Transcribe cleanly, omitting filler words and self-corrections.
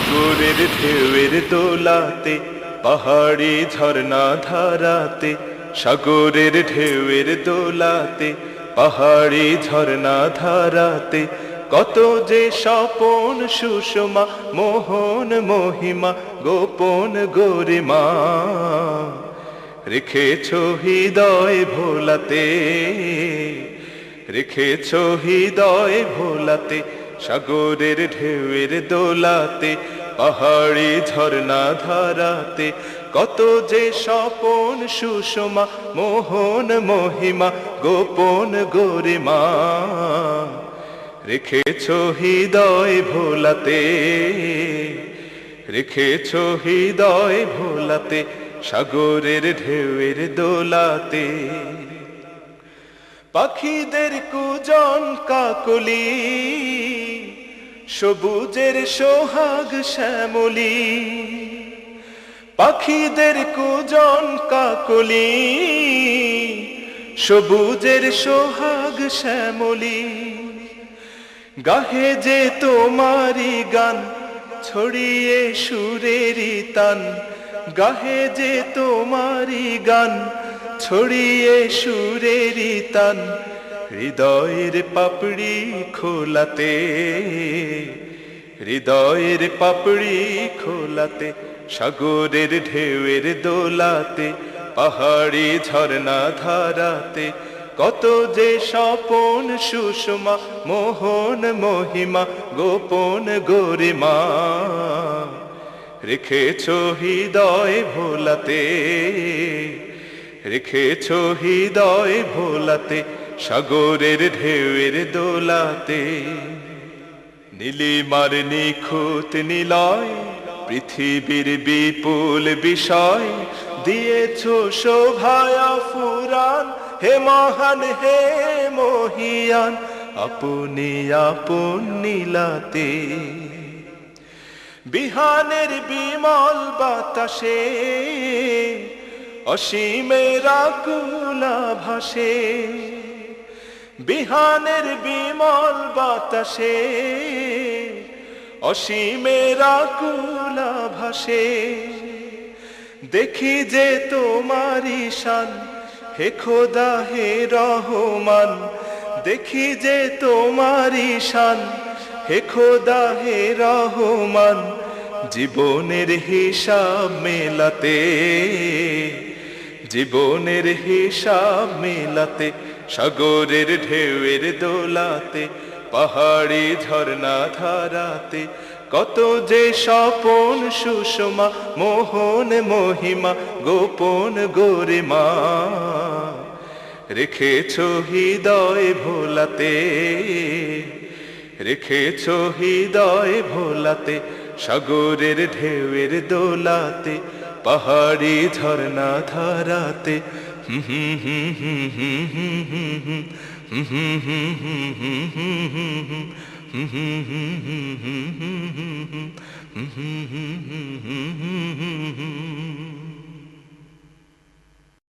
সাগরের ঢেউয়ের দোলাতে, পাহাড়ি ঝর্ণা ধারাতে, সাগরের ঢেউয়ের দোলাতে, পাহাড়ি ঝর্ণা ধারাতে, কত যে স্বপন সুষমা, মোহন মহিমা, গোপন গরিমা রেখেছ হৃদয় ভোলাতে, রেখেছ হৃদয় ভোলাতে। সাগরের ঢেউয়ের দোলাতে, পাহাড়ি ঝর্ণা ধারাতে, কত যে স্বপন সুষমা, মোহন মহিমা, গোপন গরিমা রেখেছ হৃদয় ভোলাতে, রেখেছ হৃদয় ভোলাতে। সাগরের ঢেউয়ের দোলাতে, পাখিদের কুজন কাকলি, সবুজের সোহাগ শ্যামলি, পাখিদের কুজন কাকলি, সবুজের সোহাগ শ্যামলি, গাহে যে তোমারি গান, ছড়িয়ে সুরেরি তান, গাহে যে তোমারি গান, ছড়িয়ে সুরেরি তান, হৃদয়ের পাপড়ি খোলাতে, হৃদয়ের পাপড়ি খোলাতে। সাগরের ঢেউয়ের দোলাতে, পাহাড়ি ঝর্ণা ধারাতে, কত যে স্বপন সুষমা, মোহন মহিমা, গোপন গরিমা রেখেছ হৃদয় ভোলাতে, রেখেছ হৃদয় ভোলাতে। সাগরের ঢেউয়ের দোলাতে, নীলিমার নিখুঁত নিলয়, পৃথিবীর বিপুল বিষয়, দিয়েছ শোভায়া ফুরান, হে মহান হে মহিয়ান, আপনি আপন নীলাতে। বিহানের বিমল বাতাসে, অসীমের আকুলা ভাসে, বিহানের বিমল বাতাসে, অসীমের আকুলা ভাসে। দেখি যে তোমারি শান, হে খোদা হে রহমান, দেখি যে তোমারি শান, হে খোদা হে রহমান, জীবনের হিসাব মেলাতে, জীবনের হিসাব মেলাতে। সাগরের ঢেউয়ের দোলাতে, পাহাড়ি ঝর্ণা ধারাতে, কত যে স্বপন সুষমা, মোহন মহিমা, গোপন গরিমা রেখেছ হৃদয় ভোলাতে, রেখেছ হৃদয় ভোলাতে। সাগরের ঢেউয়ের দোলাতে, পাহাড়ি ঝর্ণা ধারাতে, হুম